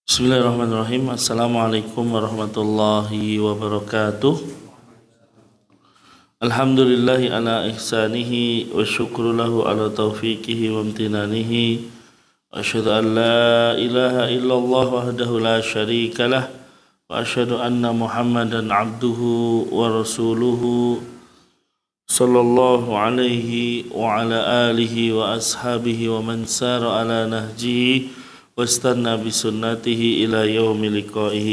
Bismillahirrahmanirrahim. Assalamualaikum warahmatullahi wabarakatuh. Alhamdulillahi ala ihsanihi wa syukru lahu ala taufiqihi wa amtinanihi. Asyhadu an la ilaha illallah wahdahu la syarika lah wa asyhadu anna Muhammadan abduhu wa rasuluhu sallallahu alaihi wa ala alihi wa ashabihi wa man sara ala nahjihi واستنى بسنته إلى يوم لقائه.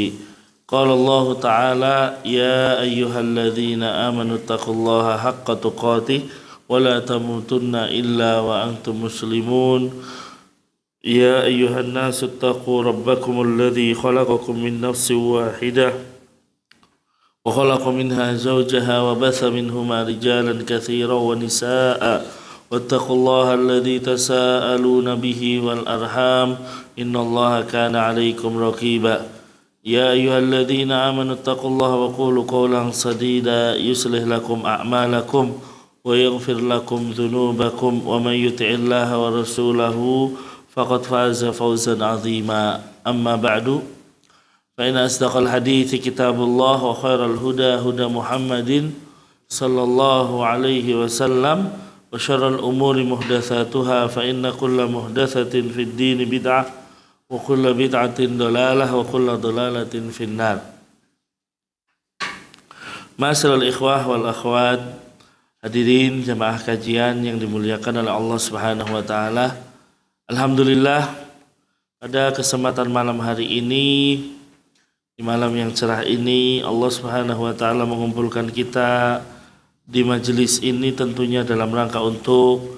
قال الله تعالى يا أيها الذين آمنوا اتقوا الله حق تقاته ولا تموتن إلا وأنتم مسلمون. يا أيها الناس اتقوا ربكم الذي خلقكم من نفس واحدة وخلق منها زوجها وبث منهما رجالا كثيرا ونساء واتقوا الله الذي تساءلون به والأرحام إن الله كان عليكم رقيبا. يا أيها الذين آمنوا اتقوا الله وقولوا قولا سديدا يصلح لكم أعمالكم ويغفر لكم ذنوبكم ومن يطع الله ورسوله فقد فاز فوزا عظيما. أما بعد فإن أصدق الحديث كتاب الله وخير الهدى هدى محمد صلى الله عليه وسلم وشر الأمور محدثاتها فإن كل محدثة في الدين بدعة وكل بدعة ضلالة وكل ضلالة في النار. Ma'asyiral ikhwah wal akhwat, hadirin jamaah kajian yang dimuliakan oleh Allah Subhanahu wa taala. Alhamdulillah, pada kesempatan malam hari ini, di malam yang cerah ini, Allah Subhanahu wa taala mengumpulkan kita di majelis ini tentunya dalam rangka untuk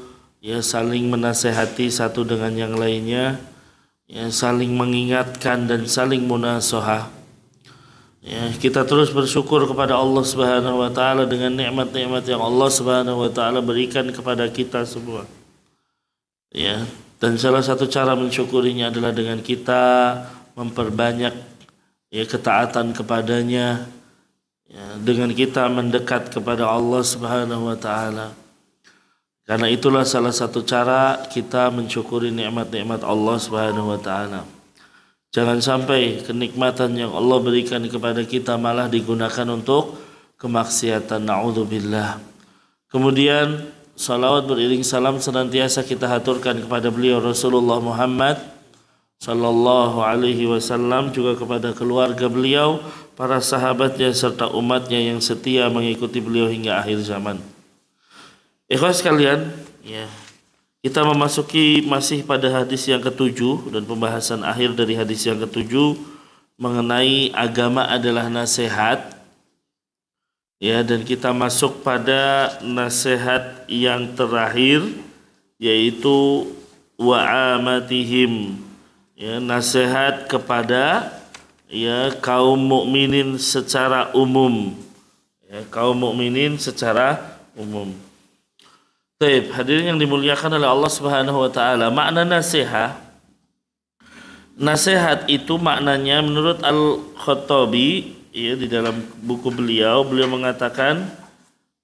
saling menasehati satu dengan yang lainnya, saling mengingatkan dan saling munasahah. Kita terus bersyukur kepada Allah Subhanahu wa taala dengan nikmat-nikmat yang Allah Subhanahu wa taala berikan kepada kita semua. Dan salah satu cara mensyukurinya adalah dengan kita memperbanyak ketaatan kepadanya. Dengan kita mendekat kepada Allah Subhanahu wa taala. Karena itulah salah satu cara kita mensyukuri nikmat-nikmat Allah Subhanahu wa taala. Jangan sampai kenikmatan yang Allah berikan kepada kita malah digunakan untuk kemaksiatan, naudzubillah. Kemudian salawat beriring salam senantiasa kita haturkan kepada beliau Rasulullah Muhammad sallallahu alaihi wasallam, juga kepada keluarga beliau, para sahabatnya serta umatnya yang setia mengikuti beliau hingga akhir zaman. Ikhwas sekalian, kita memasuki masih pada hadis yang ketujuh dan pembahasan akhir dari hadis yang ketujuh mengenai agama adalah nasihat. Dan kita masuk pada nasihat yang terakhir, yaitu wa'amatihim. Nasihat kepada kaum mukminin secara umum. Kaum mukminin secara umum. Baik, hadirin yang dimuliakan oleh Allah Subhanahu wa taala, makna nasihat. Nasihat itu maknanya menurut Al-Khattabi di dalam buku beliau mengatakan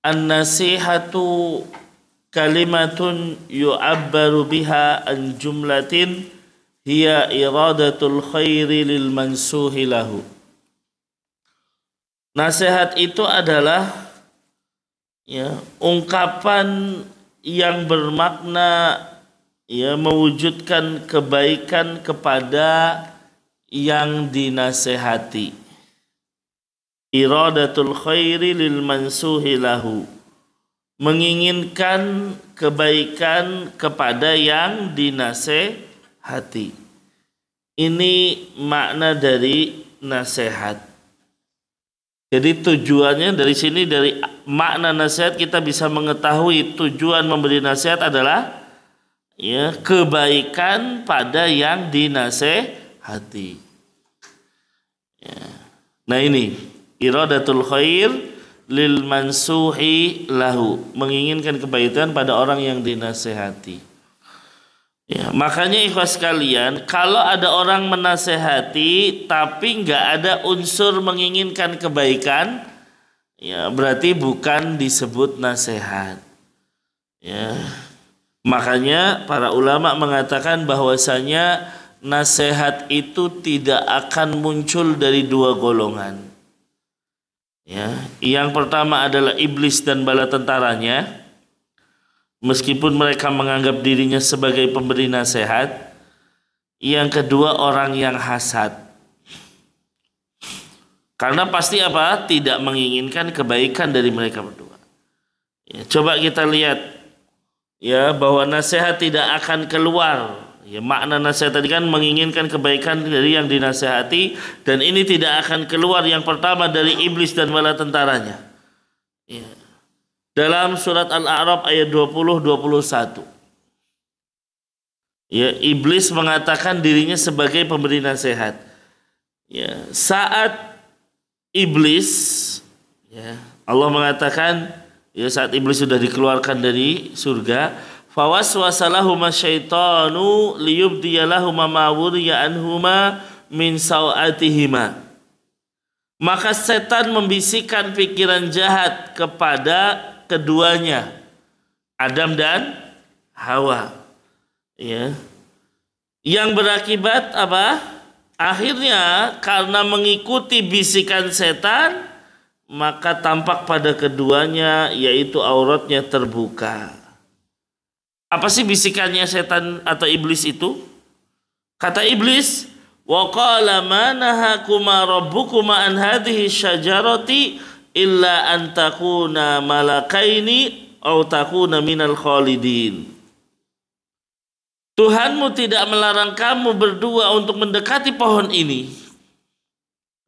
an-nasihatu kalimatun yu'abbaru biha an jumlatin hiya iradatul khairi lil mansuhi lahu. Nasihat itu adalah ungkapan yang bermakna mewujudkan kebaikan kepada yang dinasehati. Iradatul khairi lil mansuhi lahu, menginginkan kebaikan kepada yang dinasehati. Ini makna dari nasihat. Jadi tujuannya dari sini, dari makna nasihat kita bisa mengetahui tujuan memberi nasihat adalah kebaikan pada yang dinasehati. Nah ini iradatul khair lil mansuhi lahu, menginginkan kebaikan pada orang yang dinasehati. Makanya ikhwas sekalian, kalau ada orang menasehati tapi nggak ada unsur menginginkan kebaikan, berarti bukan disebut nasihat. Makanya para ulama mengatakan bahwasanya nasihat itu tidak akan muncul dari dua golongan. Ya, yang pertama adalah iblis dan bala tentaranya. Meskipun mereka menganggap dirinya sebagai pemberi nasihat. Yang kedua orang yang hasad. Karena pasti apa? Tidak menginginkan kebaikan dari mereka berdua. Ya, coba kita lihat ya bahwa nasihat tidak akan keluar. Ya, makna nasihat tadi kan menginginkan kebaikan dari yang dinasihati, dan ini tidak akan keluar yang pertama dari iblis dan bala tentaranya. Ya. Dalam surat Al-A'raf ayat 20-21. Ya, iblis mengatakan dirinya sebagai pemberi nasihat. Ya, saat iblis, ya, Allah mengatakan, ya, saat iblis sudah dikeluarkan dari surga, fawaswasa lahuma syaitanu liyubdiya lahuma ma wuriya anhuma min sawatihima. Maka setan membisikkan pikiran jahat kepada keduanya, Adam dan Hawa. Ya. Yang berakibat apa? Akhirnya karena mengikuti bisikan setan, maka tampak pada keduanya yaitu auratnya terbuka. Apa sih bisikannya setan atau iblis itu? Kata iblis, wa qala ma nahakuma rabbukuma an hadhihi syajarati illa an takuna malakaini aw takuna minal khalidin. Tuhanmu tidak melarang kamu berdua untuk mendekati pohon ini.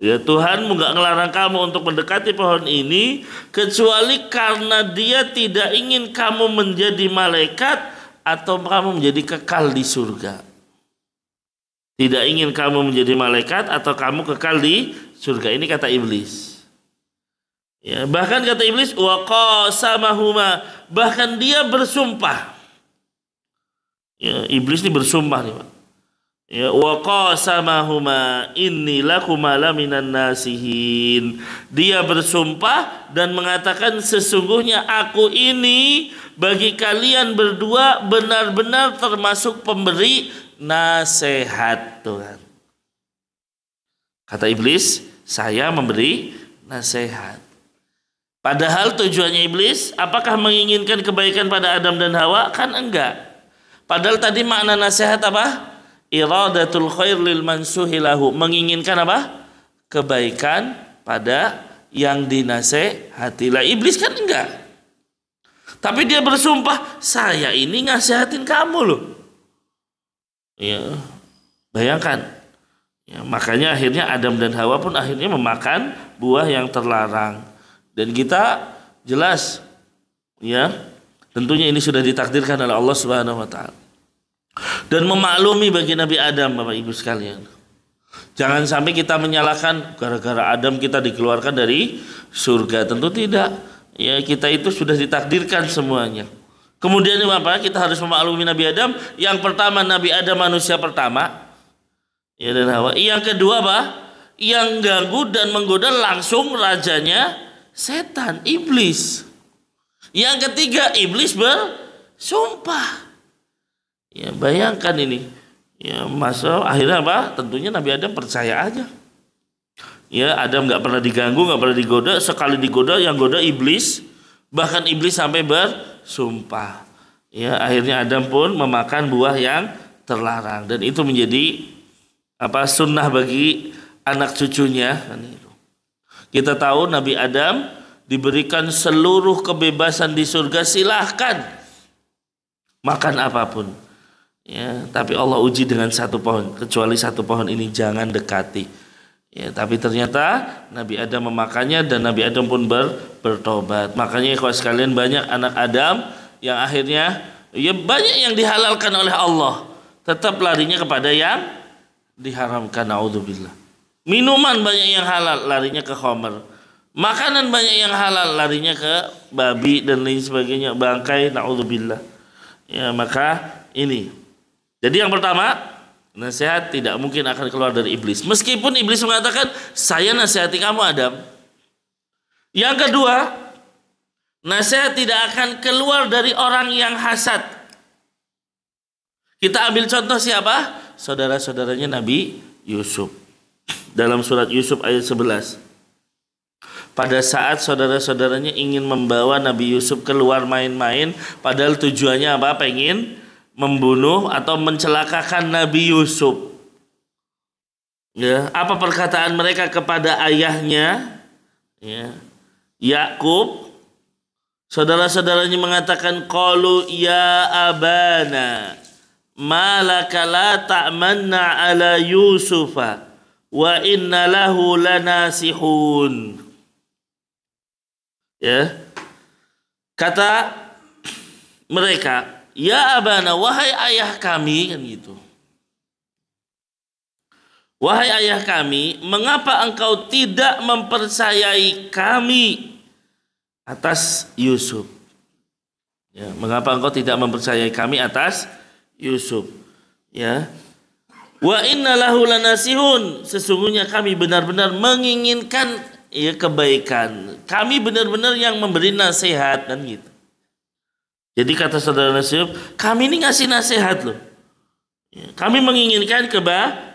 Ya, Tuhanmu nggak melarang kamu untuk mendekati pohon ini kecuali karena Dia tidak ingin kamu menjadi malaikat atau kamu menjadi kekal di surga. Tidak ingin kamu menjadi malaikat atau kamu kekal di surga. Ini kata iblis. Ya, bahkan kata iblis, wa qasamahuma, bahkan dia bersumpah. Ya, iblis ini bersumpah nih, Pak. Ya, wa qasamahuma inni lakuma laminan nasihin. Dia bersumpah dan mengatakan sesungguhnya aku ini bagi kalian berdua benar-benar termasuk pemberi nasihat, Tuhan. Kata iblis, saya memberi nasihat. Padahal tujuannya iblis apakah menginginkan kebaikan pada Adam dan Hawa? Kan enggak. Padahal tadi makna nasihat apa? Iradatul khair lil mansuhi lahu, menginginkan apa? Kebaikan pada yang dinasehati. Lah iblis kan enggak. Tapi dia bersumpah, saya ini nasihatin kamu loh. Ya, bayangkan. Ya, makanya akhirnya Adam dan Hawa pun akhirnya memakan buah yang terlarang. Dan kita jelas, ya, tentunya ini sudah ditakdirkan oleh Allah Subhanahu wa taala. Dan memaklumi bagi Nabi Adam, Bapak Ibu sekalian. Jangan sampai kita menyalahkan gara-gara Adam kita dikeluarkan dari surga. Tentu tidak. Ya, kita itu sudah ditakdirkan semuanya. Kemudian apa? Kita harus memaklumi Nabi Adam. Yang pertama, Nabi Adam manusia pertama. Ya, dan Hawa. Yang kedua apa? Yang ganggu dan menggoda langsung rajanya setan, iblis. Yang ketiga, iblis bersumpah. Ya, bayangkan ini. Ya, masa akhirnya apa? Tentunya Nabi Adam percaya aja. Ya, Adam nggak pernah diganggu, nggak pernah digoda. Sekali digoda, yang goda iblis. Bahkan iblis sampai bersumpah. Ya, akhirnya Adam pun memakan buah yang terlarang. Dan itu menjadi apa? Sunnah bagi anak cucunya. Kita tahu Nabi Adam diberikan seluruh kebebasan di surga, silahkan makan apapun. Ya, tapi Allah uji dengan satu pohon, kecuali satu pohon ini jangan dekati. Ya, tapi ternyata Nabi Adam memakannya dan Nabi Adam pun bertobat. Makanya ikhwas sekalian, banyak anak Adam yang akhirnya ya banyak yang dihalalkan oleh Allah, tetap larinya kepada yang diharamkan. Naudzubillah. Minuman banyak yang halal, larinya ke khamr. Makanan banyak yang halal, larinya ke babi dan lain sebagainya, bangkai. Naudzubillah. Ya, maka ini. Jadi yang pertama, nasihat tidak mungkin akan keluar dari iblis. Meskipun iblis mengatakan, saya nasihati kamu Adam. Yang kedua, nasihat tidak akan keluar dari orang yang hasad. Kita ambil contoh siapa? saudara-saudaranya Nabi Yusuf. Dalam surat Yusuf ayat 11. Pada saat saudara-saudaranya ingin membawa Nabi Yusuf keluar main-main, padahal tujuannya apa? Pengen membunuh atau mencelakakan Nabi Yusuf. Ya, apa perkataan mereka kepada ayahnya? Ya, Yakub. Saudara-saudaranya mengatakan, qalu ya abana malaka la ta'manna ala Yusufa wa inna lahu lanasihun. Ya. Kata mereka, ya abana, wahai ayah kami, kan gitu. Wahai ayah kami, mengapa engkau tidak mempercayai kami atas Yusuf? Ya, mengapa engkau tidak mempercayai kami atas Yusuf? Ya. Wa inna lahu lanasihun, sesungguhnya kami benar-benar menginginkan ya kebaikan. Kami benar-benar yang memberi nasihat, dan gitu. Jadi kata saudara Yusuf, kami ini ngasih nasihat loh. Ya, kami menginginkan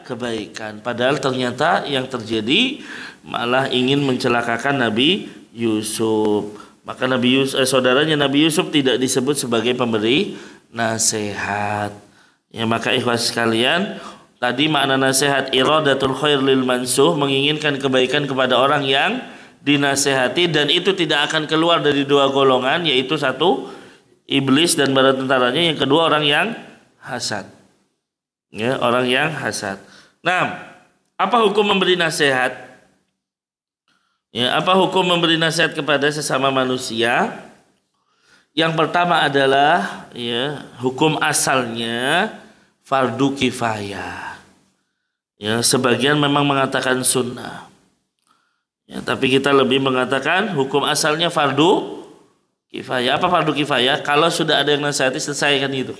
kebaikan. Padahal ternyata yang terjadi malah ingin mencelakakan Nabi Yusuf. Maka saudaranya Nabi Yusuf tidak disebut sebagai pemberi nasihat. Ya, maka ikhwas sekalian, tadi makna nasihat iradatul khair lil mansuh, menginginkan kebaikan kepada orang yang dinasehati, dan itu tidak akan keluar dari dua golongan, yaitu satu iblis dan bala tentaranya, yang kedua orang yang hasad. Ya, orang yang hasad. Nah, apa hukum memberi nasihat? Ya, apa hukum memberi nasihat kepada sesama manusia? Yang pertama adalah ya, hukum asalnya fardu kifayah. Ya, sebagian memang mengatakan sunnah. Ya, tapi kita lebih mengatakan hukum asalnya fardu kifayah. Apa fardu kifayah? Kalau sudah ada yang nasihati, selesaikan itu.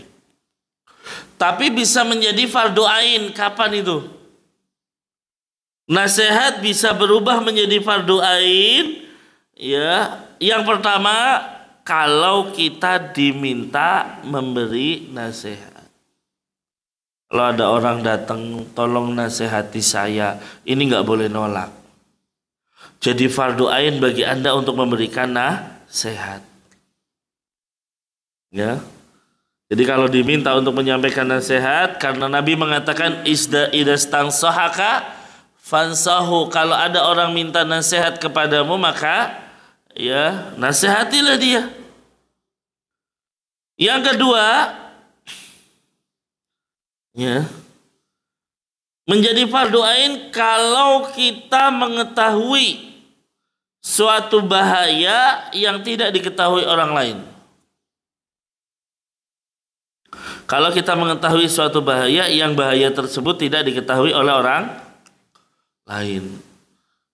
Tapi bisa menjadi fardu ain. Kapan itu? Nasihat bisa berubah menjadi fardu ain. Ya, yang pertama, kalau kita diminta memberi nasihat. Kalau ada orang datang, tolong nasihati saya, ini nggak boleh nolak. Jadi fardu ain bagi Anda untuk memberikan nasihat. Ya. Jadi kalau diminta untuk menyampaikan nasihat, karena Nabi mengatakan idastangsohaka fansahu, kalau ada orang minta nasihat kepadamu, maka ya nasihatilah dia. Yang kedua, ya, menjadi fardu ain kalau kita mengetahui suatu bahaya yang tidak diketahui orang lain. Kalau kita mengetahui suatu bahaya yang bahaya tersebut tidak diketahui oleh orang lain,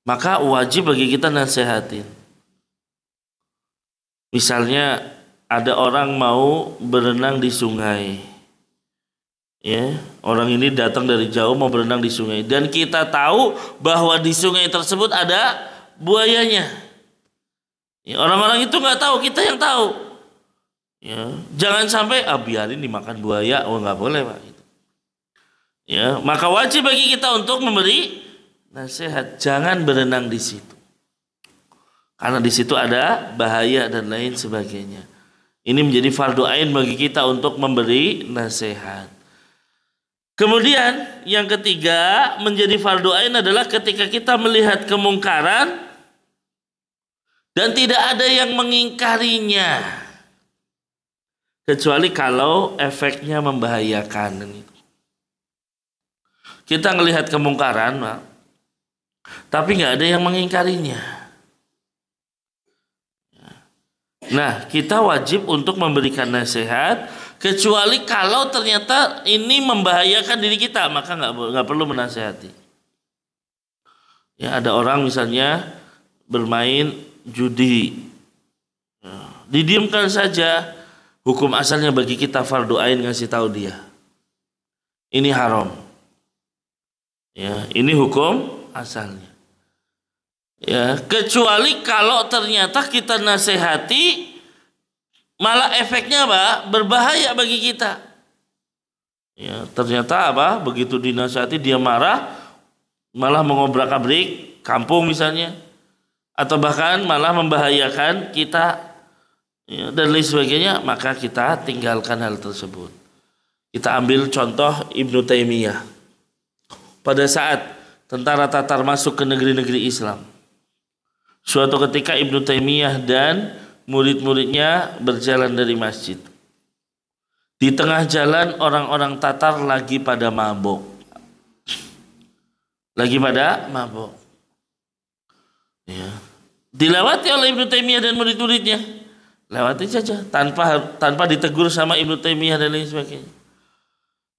maka wajib bagi kita nasihatin. Misalnya ada orang mau berenang di sungai. Ya, orang ini datang dari jauh mau berenang di sungai, dan kita tahu bahwa di sungai tersebut ada buayanya. Ya, orang-orang itu nggak tahu, kita yang tahu. Ya, jangan sampai biarin dimakan buaya, nggak boleh Pak. Ya, maka wajib bagi kita untuk memberi nasihat, jangan berenang di situ, karena di situ ada bahaya dan lain sebagainya. Ini menjadi fardu ain bagi kita untuk memberi nasihat. Kemudian yang ketiga, menjadi fardu ain adalah ketika kita melihat kemungkaran dan tidak ada yang mengingkarinya, kecuali kalau efeknya membahayakan. Kita melihat kemungkaran, tapi nggak ada yang mengingkarinya. Nah, kita wajib untuk memberikan nasihat, kecuali kalau ternyata ini membahayakan diri kita, maka nggak perlu menasehati. Ya, ada orang misalnya bermain judi, didiamkan saja. Hukum asalnya bagi kita fardu ain ngasih tahu dia, ini haram. Ya, ini hukum asalnya. Ya, kecuali kalau ternyata kita nasihati malah efeknya apa? Berbahaya bagi kita. Ya, ternyata apa? Begitu dinasihati dia marah, malah mengobrak-abrik kampung misalnya, atau bahkan malah membahayakan kita, ya, dan lain sebagainya, maka kita tinggalkan hal tersebut. Kita ambil contoh Ibnu Taimiyah. Pada saat tentara Tatar masuk ke negeri-negeri Islam, suatu ketika Ibnu Taimiyah dan murid-muridnya berjalan dari masjid. Di tengah jalan orang-orang Tatar lagi pada mabuk. Ya. Dilewati oleh Ibnu Taimiyah dan murid-muridnya. Lewati saja tanpa ditegur sama Ibnu Taimiyah dan lain sebagainya.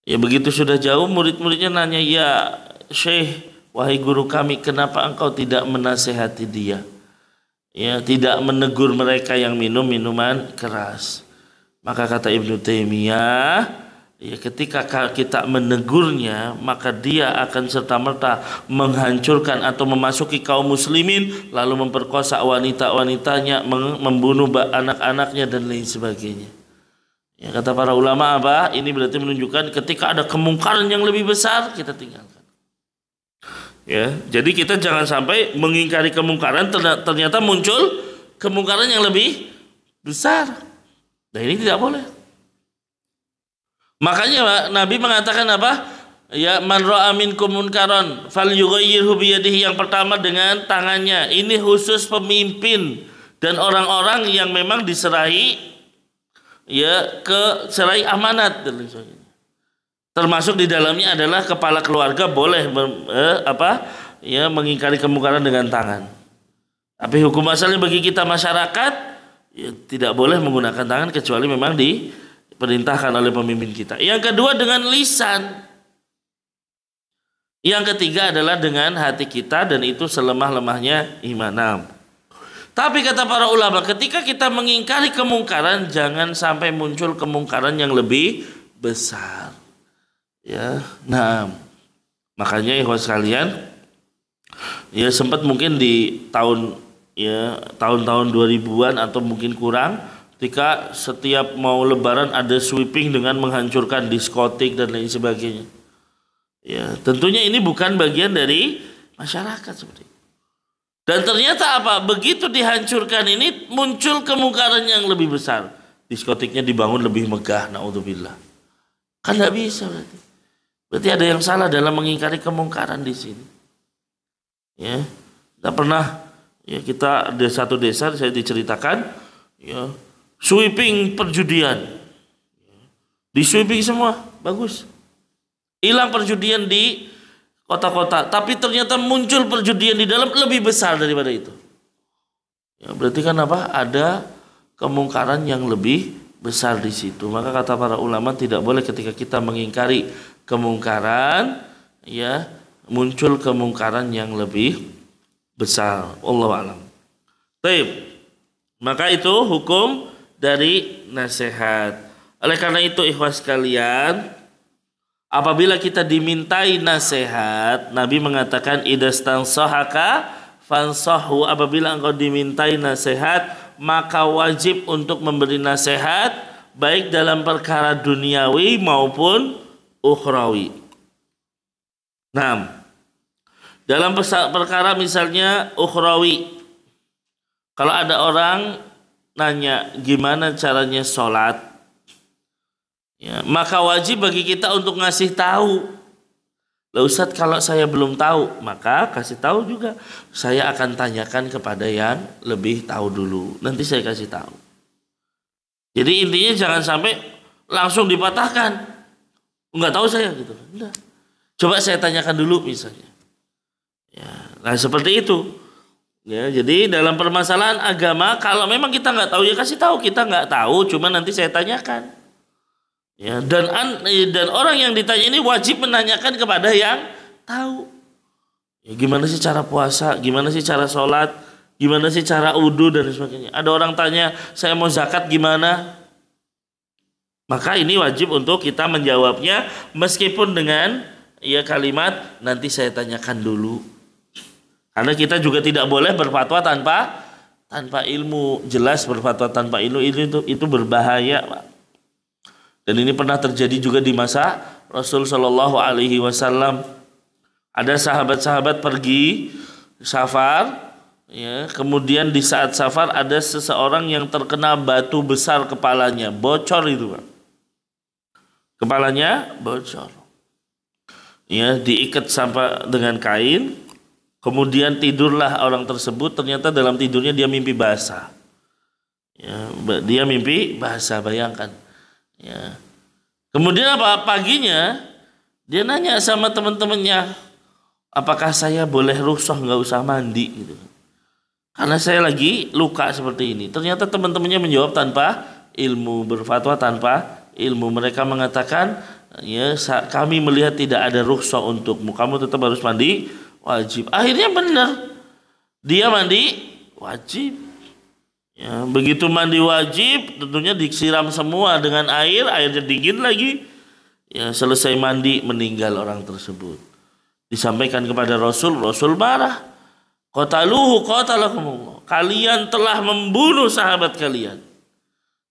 Ya, begitu sudah jauh murid-muridnya nanya, "Ya Syekh, wahai guru kami, kenapa engkau tidak menasehati dia? Ya, tidak menegur mereka yang minum minuman keras." Maka kata Ibnu Taimiyah, ya, ketika kita menegurnya, maka dia akan serta-merta menghancurkan atau memasuki kaum muslimin, lalu memperkosa wanita-wanitanya, membunuh anak-anaknya dan lain sebagainya. Ya, kata para ulama apa? Ini berarti menunjukkan ketika ada kemungkaran yang lebih besar, kita tinggalkan. Ya, jadi kita jangan sampai mengingkari kemungkaran, ternyata muncul kemungkaran yang lebih besar. Nah, ini tidak boleh. Makanya Nabi mengatakan apa? Ya, man ra'a minkum munkaran falyughayyirhu biyadihi, yang pertama dengan tangannya. Ini khusus pemimpin dan orang-orang yang memang diserahi, ya, serahi amanat dan sebagainya. Termasuk di dalamnya adalah kepala keluarga boleh mengingkari kemungkaran dengan tangan. Tapi hukum asalnya bagi kita masyarakat, ya, tidak boleh menggunakan tangan kecuali memang diperintahkan oleh pemimpin kita. Yang kedua dengan lisan. Yang ketiga adalah dengan hati kita, dan itu selemah-lemahnya iman. Tapi kata para ulama, ketika kita mengingkari kemungkaran, jangan sampai muncul kemungkaran yang lebih besar. Ya, nah, makanya ikhwas sekalian, ya, sempat mungkin di tahun-tahun 2000-an atau mungkin kurang, ketika setiap mau lebaran ada sweeping dengan menghancurkan diskotik dan lain sebagainya. Ya, tentunya ini bukan bagian dari masyarakat seperti itu. Dan ternyata apa? Begitu dihancurkan ini muncul kemungkaran yang lebih besar. Diskotiknya dibangun lebih megah, naudzubillah. Kan tidak bisa berarti. Berarti ada yang salah dalam mengingkari kemungkaran di sini. Ya, kita pernah, ya, kita di satu desa saya diceritakan, ya, sweeping perjudian, di sweeping semua bagus, hilang perjudian di kota-kota, tapi ternyata muncul perjudian di dalam lebih besar daripada itu. Ya, berarti kan apa? Ada kemungkaran yang lebih besar di situ. Maka kata para ulama tidak boleh ketika kita mengingkari kemungkaran, ya, muncul kemungkaran yang lebih besar. Wallahu a'lam. Baik. Maka itu hukum dari nasihat. Oleh karena itu ikhwas sekalian, apabila kita dimintai nasihat, Nabi mengatakan idastansahaka fansahu, apabila engkau dimintai nasihat, maka wajib untuk memberi nasihat baik dalam perkara duniawi maupun ukhrawi. Nah, dalam perkara misalnya ukhrawi, kalau ada orang nanya gimana caranya sholat, ya, maka wajib bagi kita untuk ngasih tahu. Lah Ustadz, kalau saya belum tahu, maka kasih tahu juga. Saya akan tanyakan kepada yang lebih tahu dulu, nanti saya kasih tahu. Jadi intinya jangan sampai langsung dipatahkan. Enggak tahu saya gitu. Enggak. Coba saya tanyakan dulu misalnya. Ya, nah seperti itu. Ya, jadi dalam permasalahan agama, kalau memang kita nggak tahu, ya kasih tahu kita nggak tahu, cuma nanti saya tanyakan. Ya, dan orang yang ditanya ini wajib menanyakan kepada yang tahu. Ya, gimana sih cara puasa, gimana sih cara sholat, gimana sih cara wudu dan sebagainya. Ada orang tanya, saya mau zakat gimana? Maka ini wajib untuk kita menjawabnya meskipun dengan, ya, kalimat nanti saya tanyakan dulu. Karena kita juga tidak boleh berfatwa tanpa ilmu. Jelas berfatwa tanpa ilmu itu berbahaya, Pak. Dan ini pernah terjadi juga di masa Rasul Shallallahu Alaihi Wasallam. Ada sahabat-sahabat pergi safar, ya, kemudian di saat safar ada seseorang yang terkena batu besar kepalanya, bocor itu, Pak. Kepalanya bocor. Ya, diikat sampai dengan kain, kemudian tidurlah orang tersebut. Ternyata dalam tidurnya dia mimpi basah. Ya, dia mimpi basah, bayangkan. Ya. Kemudian apa? Paginya dia nanya sama teman-temannya, apakah saya boleh rukhsah nggak usah mandi gitu? Karena saya lagi luka seperti ini. Ternyata teman-temannya menjawab tanpa ilmu, berfatwa tanpa ilmu. Mereka mengatakan, ya, kami melihat tidak ada rukhsah untukmu, kamu tetap harus mandi wajib. Akhirnya benar, dia mandi wajib. Ya, begitu mandi wajib, tentunya disiram semua dengan air, airnya dingin lagi. Ya, selesai mandi meninggal orang tersebut. Disampaikan kepada Rasul, Rasul marah. Qataluhu qatalakumullah. Kalian telah membunuh sahabat kalian.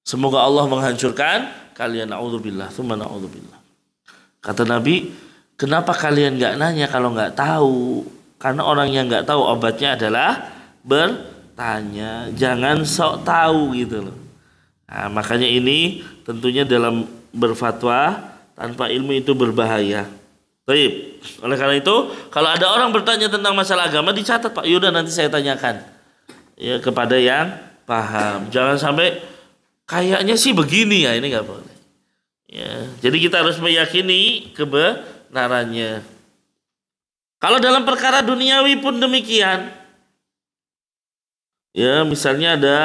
Semoga Allah menghancurkan kalian. Na'udzubillah, tsumma na'udzubillah. Kata Nabi, kenapa kalian nggak nanya kalau nggak tahu? Karena orang yang nggak tahu obatnya adalah bertanya. Jangan sok tahu gitu loh. Nah, makanya ini tentunya dalam berfatwa tanpa ilmu itu berbahaya. Baik. Oleh karena itu, kalau ada orang bertanya tentang masalah agama, dicatat, Pak. Yaudah nanti saya tanyakan, ya, kepada yang paham. Jangan sampai kayaknya sih begini, ya, ini nggak boleh. Ya, jadi kita harus meyakini kebenarannya. Kalau dalam perkara duniawi pun demikian. Ya, misalnya ada,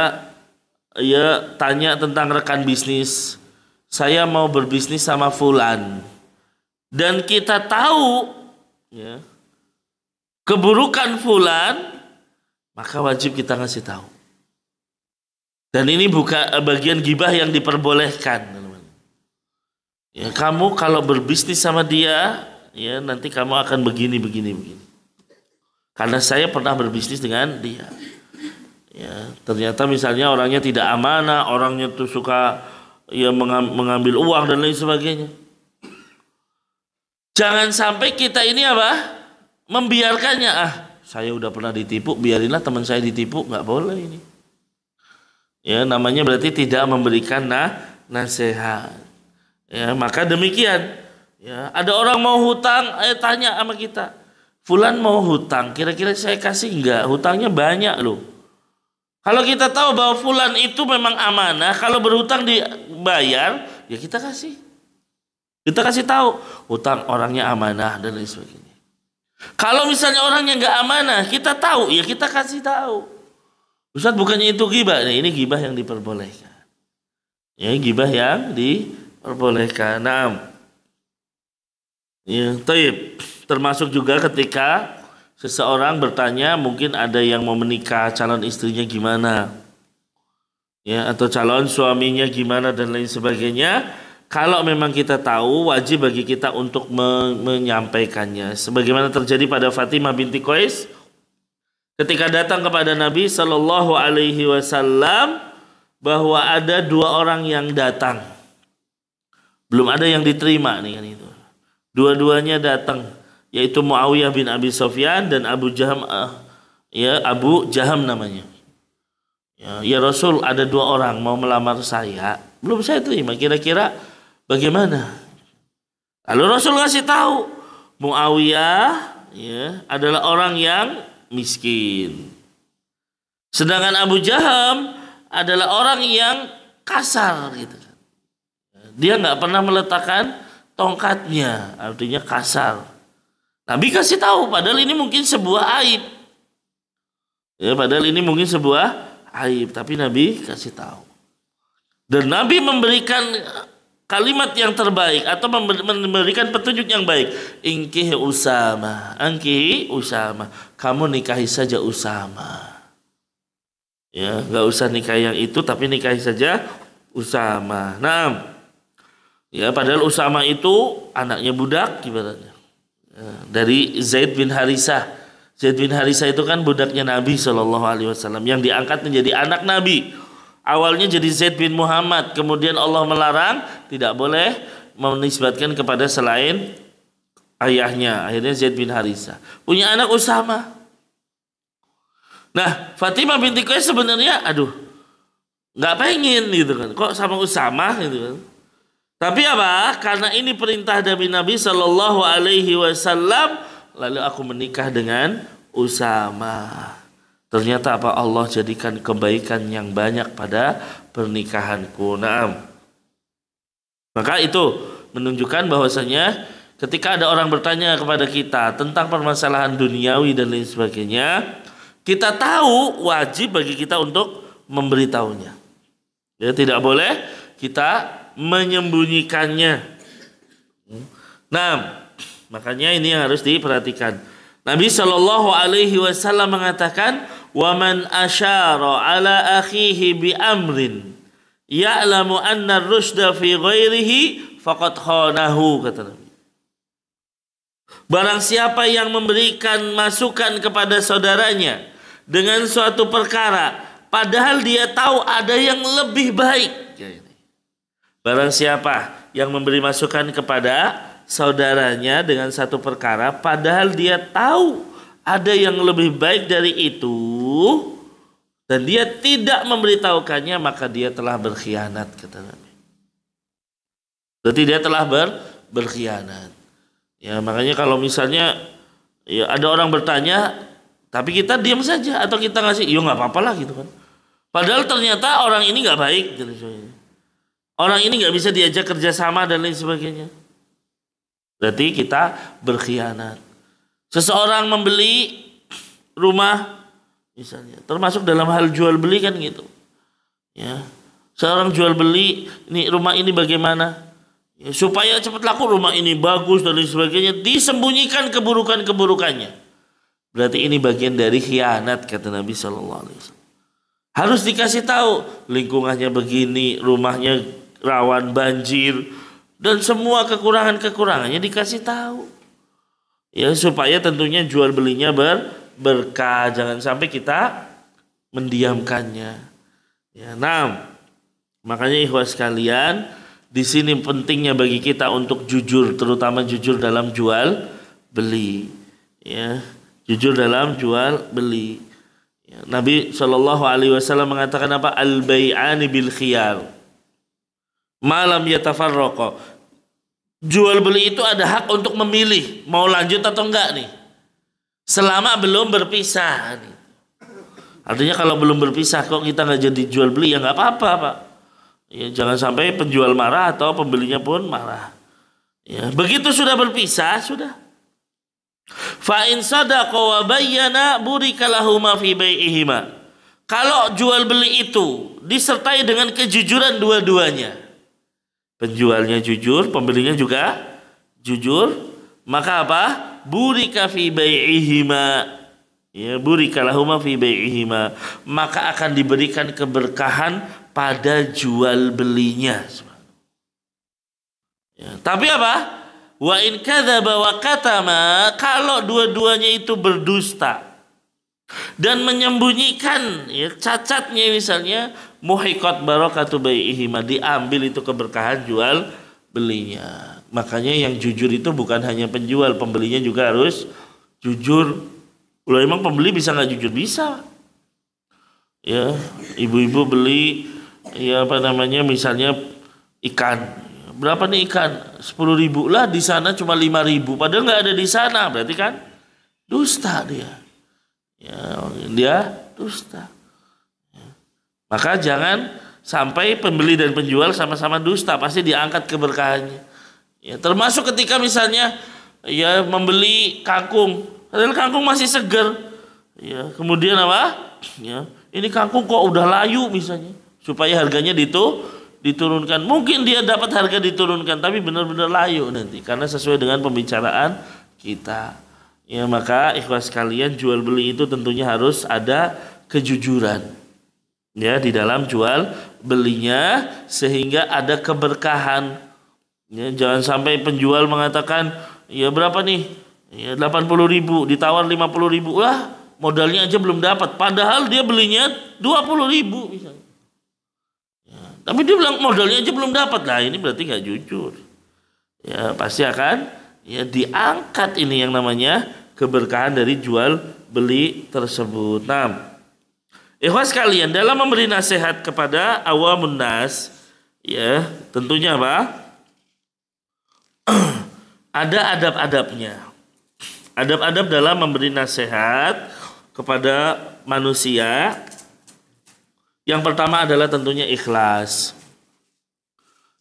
ya, tanya tentang rekan bisnis. Saya mau berbisnis sama fulan. Dan kita tahu, ya, keburukan fulan, maka wajib kita ngasih tahu. Dan ini bukan bagian gibah yang diperbolehkan. Ya, kamu kalau berbisnis sama dia, ya, nanti kamu akan begini. Karena saya pernah berbisnis dengan dia. Ya, ternyata misalnya orangnya tidak amanah, orangnya tuh suka, ya, mengambil uang dan lain sebagainya. Jangan sampai kita ini apa? Membiarkannya. Saya udah pernah ditipu, biarinlah teman saya ditipu, nggak boleh ini. Ya, namanya berarti tidak memberikan nasihat. Ya, maka demikian. Ya, ada orang mau hutang, tanya sama kita, fulan mau hutang, kira-kira saya kasih nggak? Hutangnya banyak loh. Kalau kita tahu bahwa fulan itu memang amanah, kalau berhutang dibayar, ya kita kasih. Kita kasih tahu, hutang orangnya amanah dan lain sebagainya. Kalau misalnya orangnya nggak amanah, kita tahu, ya kita kasih tahu. Ustaz, bukannya itu ghibah? Nah, ini ghibah yang diperbolehkan. Ya, ghibah yang diperbolehkan. Nah, ya, taib. Termasuk juga ketika seseorang bertanya, mungkin ada yang mau menikah, calon istrinya gimana, ya, atau calon suaminya gimana dan lain sebagainya. Kalau memang kita tahu, wajib bagi kita untuk menyampaikannya. Sebagaimana terjadi pada Fatimah binti Qais ketika datang kepada Nabi Shallallahu Alaihi Wasallam, bahwa ada dua orang yang datang, belum ada yang diterima nih kan itu. Dua-duanya datang, yaitu Muawiyah bin Abi Sufyan dan Abu Jaham, ya, Abu Jaham namanya. Ya Rasul, ada dua orang mau melamar saya, belum saya terima. Kira-kira bagaimana? Lalu Rasul ngasih tahu, Muawiyah, ya, adalah orang yang miskin. Sedangkan Abu Jaham adalah orang yang kasar gitu. Dia nggak pernah meletakkan tongkatnya, artinya kasar. Nabi kasih tahu, padahal ini mungkin sebuah aib. Ya, padahal ini mungkin sebuah aib, tapi Nabi kasih tahu. Dan Nabi memberikan kalimat yang terbaik atau memberikan petunjuk yang baik. Ingkihi Usama, angkihi Usama. Kamu nikahi saja Usama. Ya, nggak usah nikah yang itu, tapi nikahi saja Usama. Nah, ya, padahal Usama itu anaknya budak ibaratnya. Ya, dari Zaid bin Harisah. Zaid bin Harisah itu kan budaknya Nabi SAW yang diangkat menjadi anak Nabi. Awalnya jadi Zaid bin Muhammad, kemudian Allah melarang, tidak boleh menisbatkan kepada selain ayahnya. Akhirnya Zaid bin Harithah punya anak Usama. Nah, Fatimah binti Qais sebenarnya nggak pengen gitu kan, kok sama Usama gitu kan. Tapi apa? Karena ini perintah dari Nabi Shallallahu Alaihi Wasallam, lalu aku menikah dengan Usama. Ternyata apa? Allah jadikan kebaikan yang banyak pada pernikahanku. Naam. Maka itu menunjukkan bahwasanya ketika ada orang bertanya kepada kita tentang permasalahan duniawi dan lain sebagainya, kita tahu wajib bagi kita untuk memberitahunya. Ya, tidak boleh kita menyembunyikannya. Nah, makanya ini yang harus diperhatikan. Nabi Shallallahu Alaihi Wasallam mengatakan, "Waman asyara ala akhihi bi amrin ya'lamu anna ar-rusyda fi ghairihi faqad khanahu," kata Nabi. Barang siapa yang memberikan masukan kepada saudaranya dengan suatu perkara, padahal dia tahu ada yang lebih baik. Barang siapa yang memberi masukan kepada saudaranya dengan satu perkara, padahal dia tahu ada yang lebih baik dari itu, dan dia tidak memberitahukannya, maka dia telah berkhianat, kata Nabi. Berarti dia telah berkhianat. Ya, makanya kalau misalnya ya ada orang bertanya, tapi kita diam saja atau kita ngasih, ya nggak apa-apa lah gitu kan. Padahal ternyata orang ini nggak baik, orang ini nggak bisa diajak kerjasama dan lain sebagainya. Berarti kita berkhianat. Seseorang membeli rumah misalnya, termasuk dalam hal jual beli kan gitu. Ya, seorang jual beli, ini rumah ini bagaimana? Ya, supaya cepat laku, rumah ini bagus dan lain sebagainya, disembunyikan keburukan-keburukannya. Berarti ini bagian dari khianat, kata Nabi Shallallahu Alaihi Wasallam. Harus dikasih tahu lingkungannya begini, rumahnya rawan banjir dan semua kekurangan-kekurangannya dikasih tahu. Ya, supaya tentunya jual belinya berkah, jangan sampai kita mendiamkannya. Ya, makanya ikhwas sekalian, di sini pentingnya bagi kita untuk jujur, terutama jujur dalam jual beli. Ya, jujur dalam jual beli. Ya, Nabi Shallallahu Alaihi Wasallam mengatakan apa? Al-bai'ani bil khiyar malam yatafarraqa. Jual beli itu ada hak untuk memilih mau lanjut atau enggak nih, selama belum berpisah. Artinya kalau belum berpisah kok kita nggak jadi jual beli, ya nggak apa-apa, Pak. Ya, jangan sampai penjual marah atau pembelinya pun marah. Ya, begitu sudah berpisah, sudah. Fa in sadaqa wa bayyana burika lahuma fi bai'ihima. Kalau jual beli itu disertai dengan kejujuran dua-duanya, penjualnya jujur, pembelinya juga jujur, maka apa? Burika fi bai'ihima. Ya, burika lahuma fi bai'ihima. Maka akan diberikan keberkahan pada jual belinya. Ya, tapi apa? Wa in kadzaba wa katama, kalau dua-duanya itu berdusta dan menyembunyikan ya, cacatnya misalnya, muhiqat barakatu bai'ihima, diambil itu keberkahan jual belinya. Makanya yang jujur itu bukan hanya penjual, pembelinya juga harus jujur. Loh, emang pembeli bisa nggak jujur? Bisa. Ya, ibu-ibu beli ya misalnya ikan, berapa nih ikan? 10.000 lah, di sana cuma 5.000, padahal nggak ada di sana, berarti kan dusta dia. Ya, dia dusta. Ya. Maka jangan sampai pembeli dan penjual sama-sama dusta, pasti diangkat keberkahannya. Ya, termasuk ketika misalnya ya membeli kangkung, padahal kangkung masih segar. Ya, kemudian apa? Ya, ini kangkung kok udah layu misalnya, supaya harganya diturunkan. Mungkin dia dapat harga diturunkan, tapi benar-benar layu nanti karena sesuai dengan pembicaraan kita. Ya, maka ikhwas sekalian, jual beli itu tentunya harus ada kejujuran ya di dalam jual belinya, sehingga ada keberkahan. Ya, jangan sampai penjual mengatakan ya berapa nih? Ya 80.000, ditawar 50.000, lah modalnya aja belum dapat, padahal dia belinya 20.000 misalnya. Tapi dia bilang modalnya aja belum dapat. Lah ini berarti nggak jujur. ya pasti akan ya diangkat ini yang namanya keberkahan dari jual beli tersebut. Nah, ikhwas sekalian, dalam memberi nasihat kepada awamun nas, ya tentunya apa? Ada adab-adabnya. Adab-adab dalam memberi nasihat kepada manusia. Yang pertama adalah tentunya ikhlas.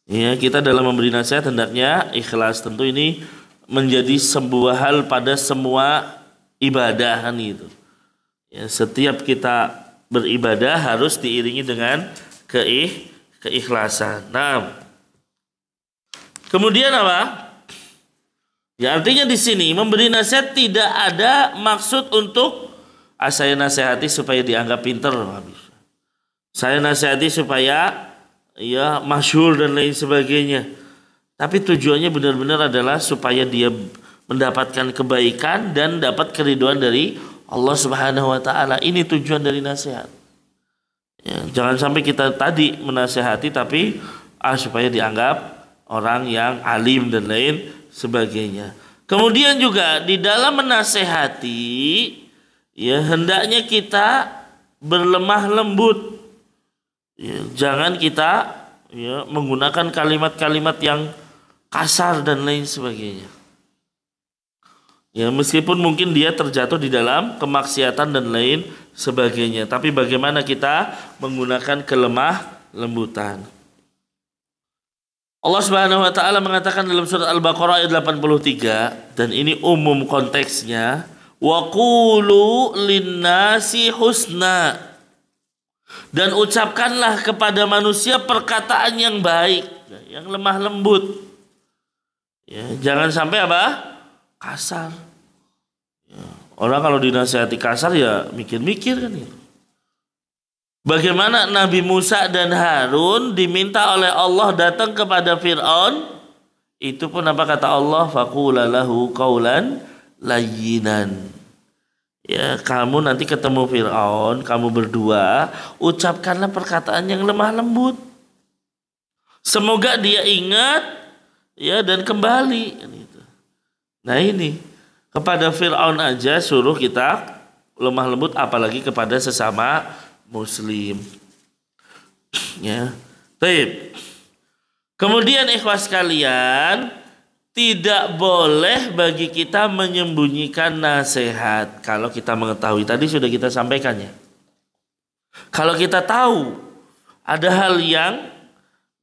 Ya, kita dalam memberi nasihat hendaknya ikhlas. Tentu ini menjadi sebuah hal pada semua ibadah itu. Ya, setiap kita beribadah harus diiringi dengan keikhlasan. Nah, kemudian apa? Ya artinya di sini memberi nasihat tidak ada maksud untuk saya nasihati supaya dianggap pinter. Saya nasihati supaya ya masyhur dan lain sebagainya. Tapi tujuannya benar-benar adalah supaya dia mendapatkan kebaikan dan dapat keridhaan dari Allah Subhanahu wa taala. Ini tujuan dari nasihat. Ya, jangan sampai kita tadi menasihati tapi supaya dianggap orang yang alim dan lain sebagainya. Kemudian juga di dalam menasehati ya hendaknya kita berlemah lembut. Ya, jangan kita ya menggunakan kalimat-kalimat yang kasar dan lain sebagainya. Ya, meskipun mungkin dia terjatuh di dalam kemaksiatan dan lain sebagainya, tapi bagaimana kita menggunakan kelemah lembutan. Allah Subhanahu wa taala mengatakan dalam surat Al-Baqarah ayat 83 dan ini umum konteksnya, wa qulu linnasi husna, dan ucapkanlah kepada manusia perkataan yang baik, yang lemah lembut. Ya, jangan sampai apa? Kasar. Ya, orang kalau dinasihati kasar ya mikir-mikir kan itu. Bagaimana Nabi Musa dan Harun diminta oleh Allah datang kepada Fir'aun, itu pun apa kata Allah, faqula lahu qaulan layyinan. Ya, kamu nanti ketemu Fir'aun, kamu berdua ucapkanlah perkataan yang lemah lembut. Semoga dia ingat ya dan kembali. Nah ini kepada Fir'aun aja suruh kita lemah lembut, apalagi kepada sesama Muslim. Ya, baik. Kemudian ikhwas kalian, tidak boleh bagi kita menyembunyikan nasihat kalau kita mengetahui. Tadi sudah kita sampaikannya. Kalau kita tahu ada hal yang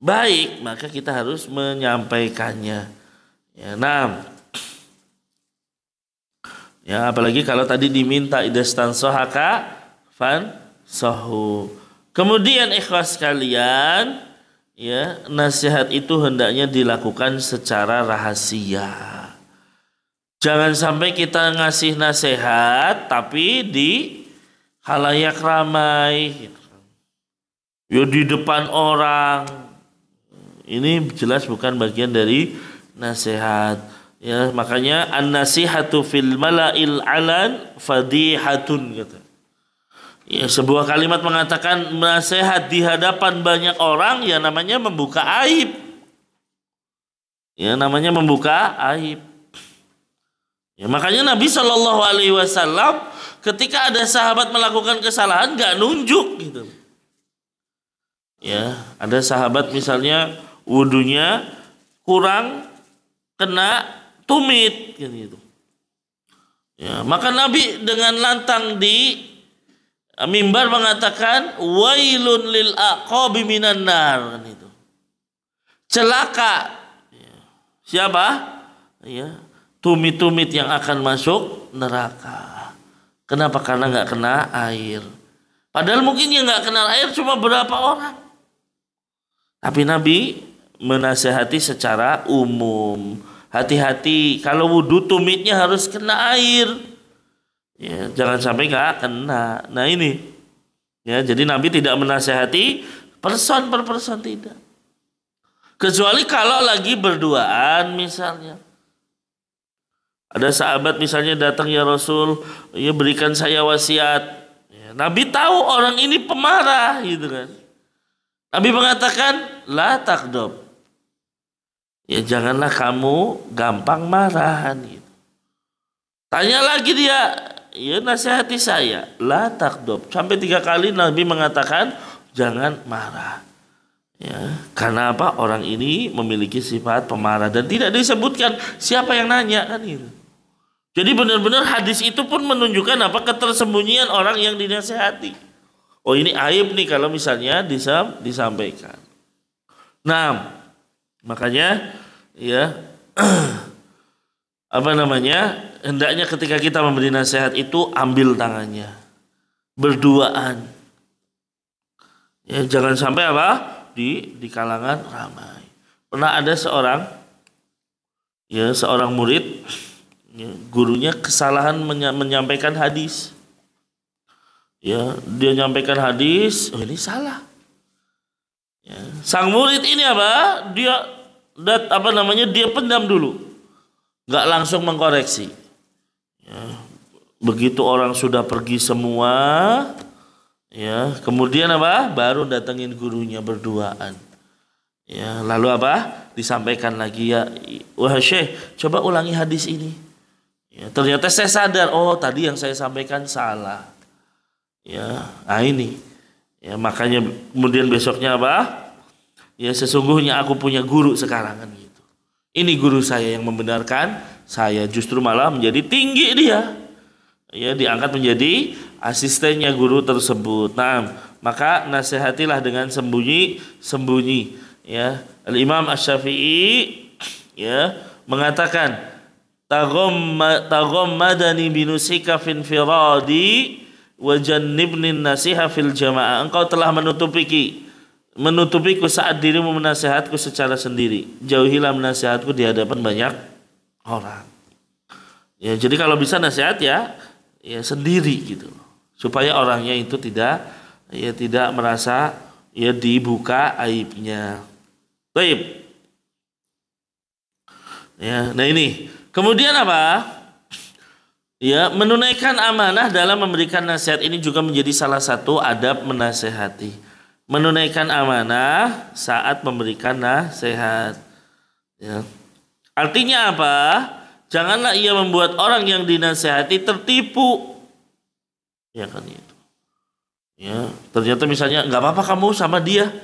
baik, maka kita harus menyampaikannya. Ya, nah, ya apalagi kalau tadi diminta idastan sohaka fan sohu. Kemudian ikhwas kalian, ya nasihat itu hendaknya dilakukan secara rahasia. Jangan sampai kita ngasih nasihat tapi di halayak ramai, ya di depan orang. Ini jelas bukan bagian dari nasihat. Ya, makanya an-nasihatu fil mala'il alan fadihatun gitu. Ya, sebuah kalimat mengatakan nasihat di hadapan banyak orang ya namanya membuka aib. Ya, namanya membuka aib. Ya, makanya Nabi Shallallahu alaihi wasallam ketika ada sahabat melakukan kesalahan enggak nunjuk gitu. Ya, ada sahabat misalnya wudunya kurang kena tumit gitu. Ya, maka Nabi dengan lantang di mimbar mengatakan wailun lil aqabi minan nar kan itu. Celaka. Ya. Siapa? Ya, tumit-tumit yang akan masuk neraka. Kenapa? Karena enggak kena air. Padahal mungkin yang enggak kena air cuma berapa orang. Tapi Nabi menasihati secara umum. Hati-hati kalau wudu tumitnya harus kena air. Ya, jangan sampai nggak kena. Nah ini, ya jadi Nabi tidak menasihati person per person, tidak. Kecuali kalau lagi berduaan misalnya. Ada sahabat misalnya datang, ya Rasul, ya berikan saya wasiat. Ya, Nabi tahu orang ini pemarah gitu kan. Nabi mengatakan la takdob. Ya janganlah kamu gampang marah gitu. Tanya lagi dia, ya nasihati saya, la takdob. Sampai 3 kali Nabi mengatakan jangan marah. Ya, karena apa? Orang ini memiliki sifat pemarah dan tidak disebutkan siapa yang nanya kan gitu. Jadi benar-benar hadis itu pun menunjukkan apa? Ketersembunyian orang yang dinasihati. Oh ini aib nih kalau misalnya disampaikan. Nah, makanya ya apa namanya? Hendaknya ketika kita memberi nasihat itu ambil tangannya. Berduaan. Ya, jangan sampai apa? Di kalangan ramai. Pernah ada seorang murid, ya, gurunya kesalahan menyampaikan hadis. Ya, dia nyampaikan hadis, oh ini salah. Ya, sang murid ini apa? Dia pendam dulu, nggak langsung mengkoreksi. Ya, begitu orang sudah pergi semua, ya, kemudian apa? Baru datengin gurunya berduaan. Ya, lalu apa? Disampaikan lagi, ya, wah Syekh, coba ulangi hadis ini. Ya, ternyata saya sadar, oh tadi yang saya sampaikan salah. Ya, nah ini. Ya, makanya kemudian besoknya apa? Ya, sesungguhnya aku punya guru sekarang kan gitu. Ini guru saya yang membenarkan, saya justru malah menjadi tinggi dia. Ya, diangkat menjadi asistennya guru tersebut. Nah, maka nasihatilah dengan sembunyi-sembunyi. Ya, Al-Imam Asy-Syafi'i ya mengatakan taghammadani binusika fin firadi wa jannibni nasiha fil jamaah. Engkau telah menutupiku saat dirimu menasihatku secara sendiri. Jauhilah menasihatku di hadapan banyak orang. Ya, jadi kalau bisa nasihat ya sendiri gitu. Supaya orangnya itu tidak merasa ya dibuka aibnya. Baik. Ya, nah ini. Kemudian apa? Ya, menunaikan amanah dalam memberikan nasihat ini juga menjadi salah satu adab menasehati. Menunaikan amanah saat memberikan nasihat. Ya. Artinya apa? Janganlah ia membuat orang yang dinasehati tertipu. Ya kan itu. Ya, ternyata misalnya nggak apa-apa kamu sama dia,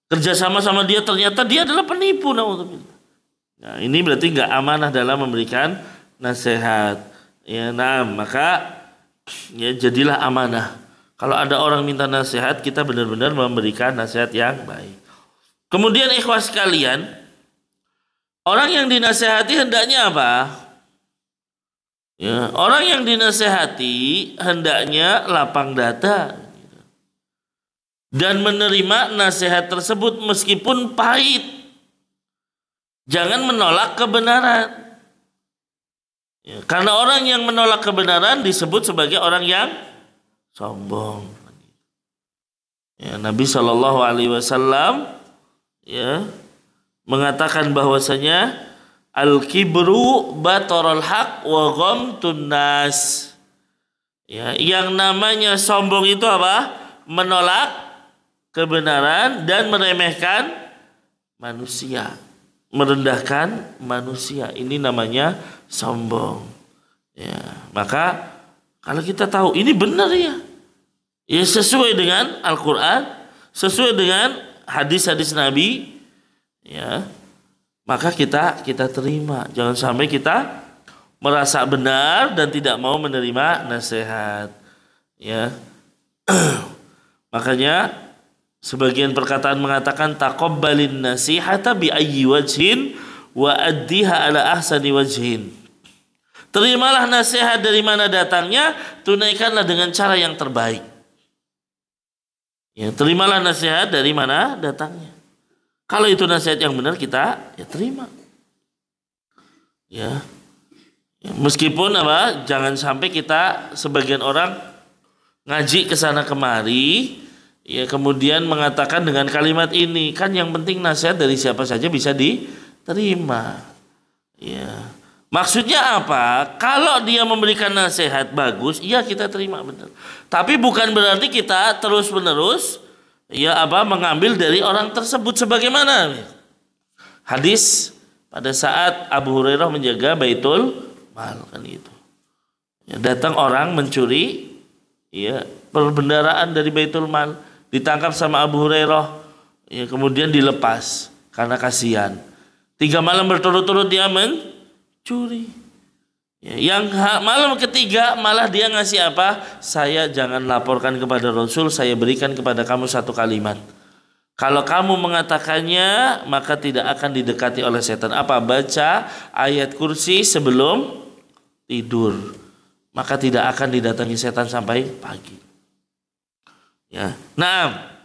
kerjasama sama dia, ternyata dia adalah penipu. Nah, ini berarti nggak amanah dalam memberikan nasihat. Ya, nah maka ya jadilah amanah. Kalau ada orang minta nasihat, kita benar-benar memberikan nasihat yang baik. Kemudian ikhwas sekalian, orang yang dinasehati hendaknya apa? Ya, orang yang dinasehati hendaknya lapang dada dan menerima nasihat tersebut meskipun pahit. Jangan menolak kebenaran. Ya, karena orang yang menolak kebenaran disebut sebagai orang yang sombong. Ya, Nabi SAW ya mengatakan bahwasanya al-kibru batarul haq wa ghamtun nas. Ya, yang namanya sombong itu apa? Menolak kebenaran dan meremehkan manusia, merendahkan manusia. Ini namanya sombong. Ya, maka kalau kita tahu ini benar ya sesuai dengan Al-Quran, sesuai dengan hadis-hadis Nabi, ya, maka kita terima. Jangan sampai kita merasa benar dan tidak mau menerima nasihat. Ya, makanya sebagian perkataan mengatakan taqabbalin nasihata bi ayyi wajhin wa addiha ala ahsani wajhin. Terimalah nasihat dari mana datangnya, tunaikanlah dengan cara yang terbaik. Ya, terimalah nasihat dari mana datangnya. Kalau itu nasihat yang benar, kita terima. Ya. Meskipun apa, jangan sampai kita sebagian orang ngaji ke sana kemari, ya kemudian mengatakan dengan kalimat ini, kan yang penting nasihat dari siapa saja bisa diterima. Ya. Maksudnya apa? Kalau dia memberikan nasihat bagus, iya kita terima benar. Tapi bukan berarti kita terus-menerus mengambil dari orang tersebut sebagaimana hadis pada saat Abu Hurairah menjaga Baitul Mal kan itu. Ya, datang orang mencuri ya perbendaharaan dari Baitul Mal, ditangkap sama Abu Hurairah, ya kemudian dilepas karena kasihan. 3 malam berturut-turut dia mencuri. Ya, yang malam ketiga malah dia ngasih apa? Saya jangan laporkan kepada Rasul, saya berikan kepada kamu satu kalimat. Kalau kamu mengatakannya, maka tidak akan didekati oleh setan. Apa? Baca ayat kursi sebelum tidur. Maka tidak akan didatangi setan sampai pagi. Ya. Nah,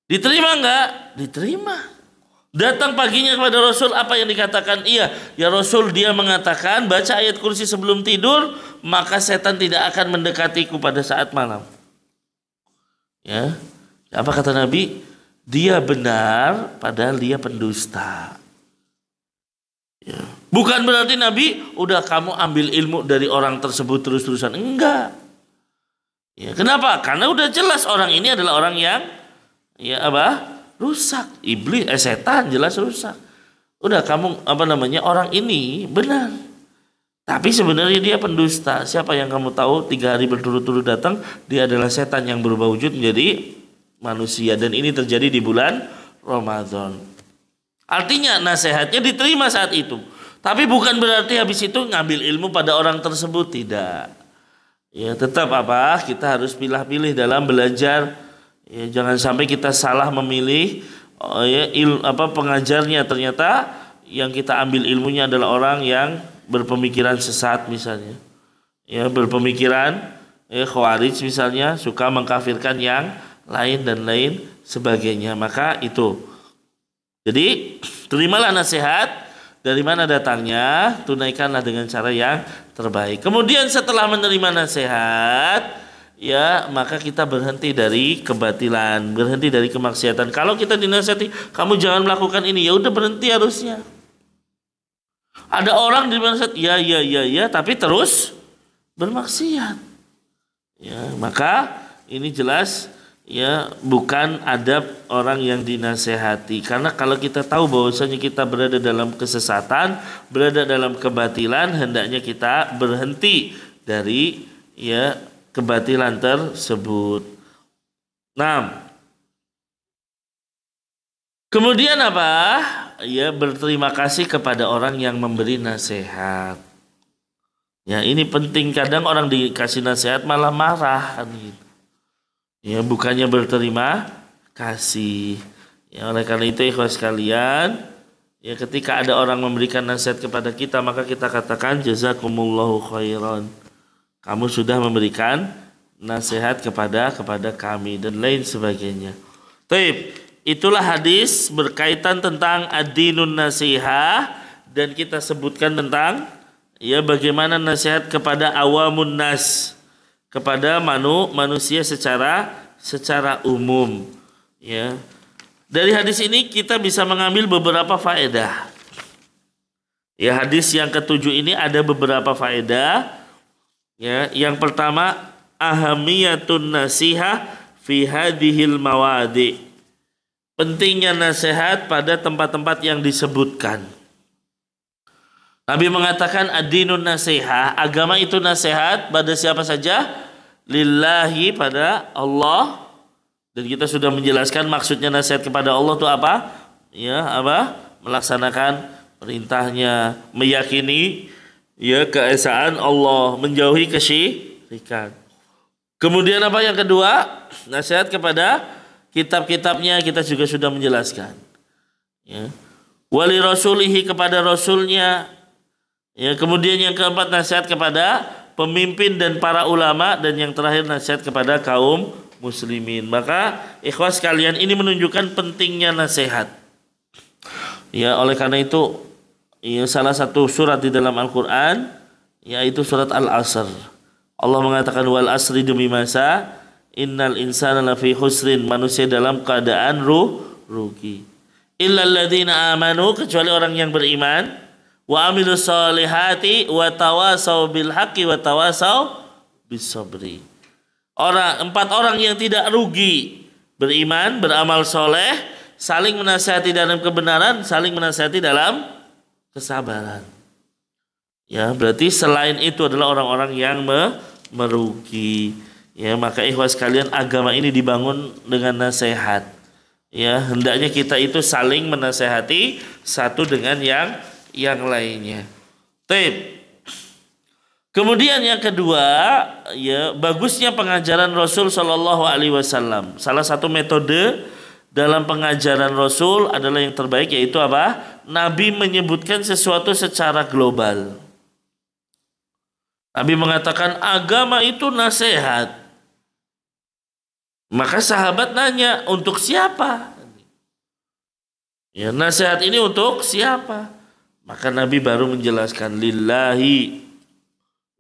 diterima enggak? Diterima. Datang paginya kepada Rasul, apa yang dikatakan? Iya, ya Rasul, dia mengatakan baca ayat kursi sebelum tidur, maka setan tidak akan mendekatiku pada saat malam. Ya. Apa kata Nabi? Dia benar, padahal dia pendusta. Ya. Bukan berarti Nabi udah kamu ambil ilmu dari orang tersebut terus-terusan. Enggak. Ya, kenapa? Karena udah jelas orang ini adalah orang yang ya apa? Rusak. Iblis, setan jelas rusak. Udah kamu orang ini benar. Tapi sebenarnya dia pendusta. Siapa yang kamu tahu 3 hari berturut-turut datang, dia adalah setan yang berubah wujud menjadi manusia, dan ini terjadi di bulan Ramadan. Artinya nasihatnya diterima saat itu, tapi bukan berarti habis itu ngambil ilmu pada orang tersebut, tidak. Ya tetap apa? Kita harus pilih-pilih dalam belajar. Ya, jangan sampai kita salah memilih pengajarnya, ternyata yang kita ambil ilmunya adalah orang yang berpemikiran sesat misalnya. Ya, berpemikiran Khawarij misalnya, suka mengkafirkan yang lain dan lain sebagainya. Maka itu, jadi terimalah nasihat, dari mana datangnya, tunaikanlah dengan cara yang terbaik. Kemudian setelah menerima nasihat, ya maka kita berhenti dari kebatilan, berhenti dari kemaksiatan. Kalau kita dinasihati, kamu jangan melakukan ini, ya udah berhenti harusnya. Ada orang dinasihat, ya tapi terus bermaksiat. Ya, maka ini jelas ya bukan adab orang yang dinasehati. Karena kalau kita tahu bahwasanya kita berada dalam kesesatan, berada dalam kebatilan, hendaknya kita berhenti dari ya kebatilan tersebut. Nah, kemudian apa? Ya berterima kasih kepada orang yang memberi nasihat. Ya ini penting, kadang orang dikasih nasihat malah marah kan gitu. Ya bukannya berterima kasih. Ya oleh karena itu ikhwas sekalian, ya ketika ada orang memberikan nasihat kepada kita, maka kita katakan jazakumullahu khairan. Kamu sudah memberikan nasihat kepada kami dan lain sebagainya. Baik, itulah hadis berkaitan tentang ad-dinun nasihah, dan kita sebutkan tentang ya bagaimana nasihat kepada awamun nas, kepada manusia secara umum. Ya. Dari hadis ini kita bisa mengambil beberapa faedah. Ya, hadis yang ke-7 ini ada beberapa faedah. Ya, yang pertama, ahamiyatun nasihah fi hadhil mawadi. Pentingnya nasihat pada tempat-tempat yang disebutkan. Nabi mengatakan ad-dinun nasihah, agama itu nasihat pada siapa saja? Lillahi, pada Allah. Dan kita sudah menjelaskan maksudnya nasihat kepada Allah itu apa? Ya, apa? Melaksanakan perintahnya, meyakini ya keesaan Allah, menjauhi kesyirikan. Kemudian apa yang kedua? Nasihat kepada kitab-kitabnya, kita juga sudah menjelaskan. Ya. Wali rasulihi, kepada rasulnya. Ya, kemudian yang keempat nasihat kepada pemimpin dan para ulama, dan yang terakhir nasihat kepada kaum muslimin. Maka ikhwas sekalian, ini menunjukkan pentingnya nasihat. Ya, oleh karena itu ya salah satu surat di dalam Al-Qur'an yaitu surat Al-Asr. Allah mengatakan wal asri, demi masa, innal insana lafi khusrin, manusia dalam keadaan rugi. Illal ladzina amanu, kecuali orang yang beriman, wa amilus solihati wa tawasau bil haqqi wa tawasau bis sabri. Empat orang yang tidak rugi: beriman, beramal soleh, saling menasihati dalam kebenaran, saling menasihati dalam kesabaran. Ya, berarti selain itu adalah orang-orang yang merugi. Ya, maka ikhwas sekalian, agama ini dibangun dengan nasihat. Ya, hendaknya kita itu saling menasehati satu dengan yang lainnya. Baik. Kemudian yang kedua, ya, bagusnya pengajaran Rasul Shallallahu Alaihi Wasallam. Salah satu metode dalam pengajaran Rasul adalah yang terbaik, yaitu apa? Nabi menyebutkan sesuatu secara global. Nabi mengatakan agama itu nasihat. Maka sahabat nanya, untuk siapa? Ya, nasihat ini untuk siapa? Maka Nabi baru menjelaskan, lillahi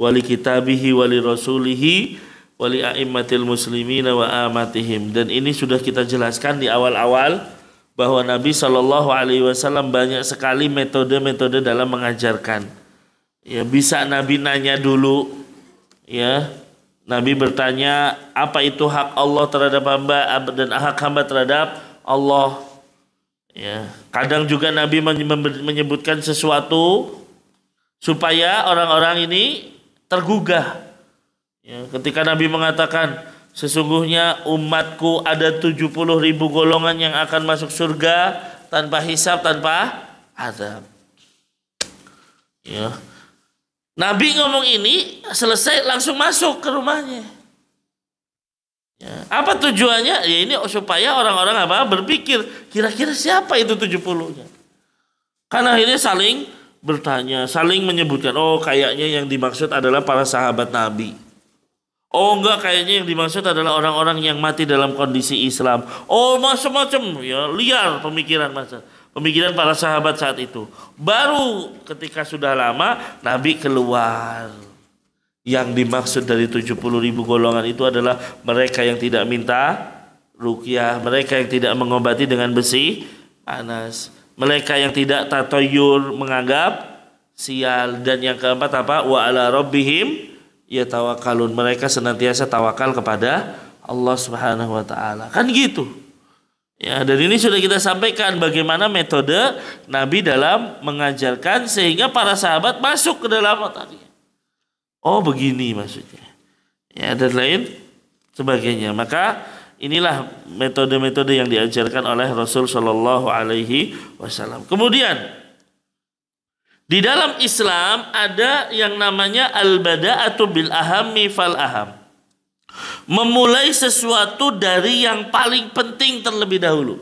wali kitabihi wali rasulihi wali a'immatil muslimina wa amatihim. Dan ini sudah kita jelaskan di awal-awal bahwa Nabi Shallallahu Alaihi Wasallam banyak sekali metode-metode dalam mengajarkan. Ya, bisa Nabi nanya dulu, ya. Nabi bertanya, apa itu hak Allah terhadap hamba dan hak hamba terhadap Allah. Ya, kadang juga Nabi menyebutkan sesuatu supaya orang-orang ini tergugah. Ya, ketika Nabi mengatakan, sesungguhnya umatku ada 70.000 golongan yang akan masuk surga tanpa hisab, tanpa azab. Ya. Nabi ngomong ini, selesai langsung masuk ke rumahnya. Ya. Apa tujuannya? Ya ini supaya orang-orang apa? Berpikir, kira-kira siapa itu 70-nya? Karena akhirnya saling bertanya, saling menyebutkan, oh kayaknya yang dimaksud adalah para sahabat Nabi. Oh enggak, kayaknya yang dimaksud adalah orang-orang yang mati dalam kondisi Islam. Oh macam-macam, ya liar pemikiran para sahabat saat itu. Baru ketika sudah lama Nabi keluar. Yang dimaksud dari 70.000 golongan itu adalah mereka yang tidak minta ruqyah, mereka yang tidak mengobati dengan besi panas, mereka yang tidak tatoyur menganggap sial, dan yang keempat apa? Wa ala rabbihim yatawakkalun, mereka senantiasa tawakal kepada Allah Subhanahu wa taala. Kan gitu. Ya, dan ini sudah kita sampaikan bagaimana metode Nabi dalam mengajarkan sehingga para sahabat masuk ke dalam tadi. Oh, begini maksudnya. Ya, dan lain sebagainya. Maka inilah metode-metode yang diajarkan oleh Rasul Shallallahu Alaihi Wasallam. Kemudian di dalam Islam ada yang namanya al-bada'atu bil ahammi fal aham. Memulai sesuatu dari yang paling penting terlebih dahulu.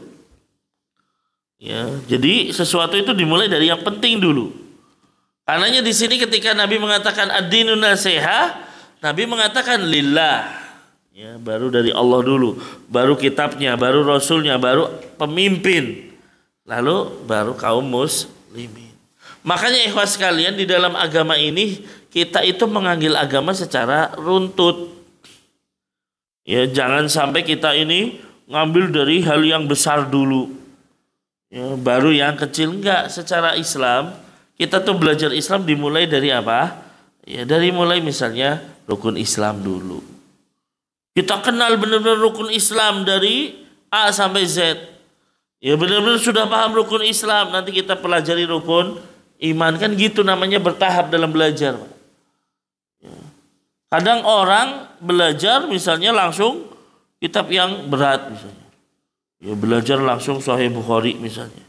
Ya, jadi sesuatu itu dimulai dari yang penting dulu. Karenanya di sini ketika Nabi mengatakan ad-dinun nasiha, Nabi mengatakan lillah. Ya, baru dari Allah dulu, baru kitabnya, baru rasulnya, baru pemimpin, lalu baru kaum muslimin. Makanya ikhwas sekalian, di dalam agama ini kita itu mengambil agama secara runtut. Ya, jangan sampai kita ini ngambil dari hal yang besar dulu, ya, baru yang kecil. Enggak, secara Islam kita tuh belajar Islam dimulai dari apa? Ya, dari mulai misalnya rukun Islam dulu. Kita kenal benar-benar rukun Islam dari A sampai Z. Ya, benar-benar sudah paham rukun Islam, nanti kita pelajari rukun iman. Kan gitu namanya bertahap dalam belajar. Ya. Kadang orang belajar misalnya langsung kitab yang berat misalnya. Ya, belajar langsung Sahih Bukhari misalnya.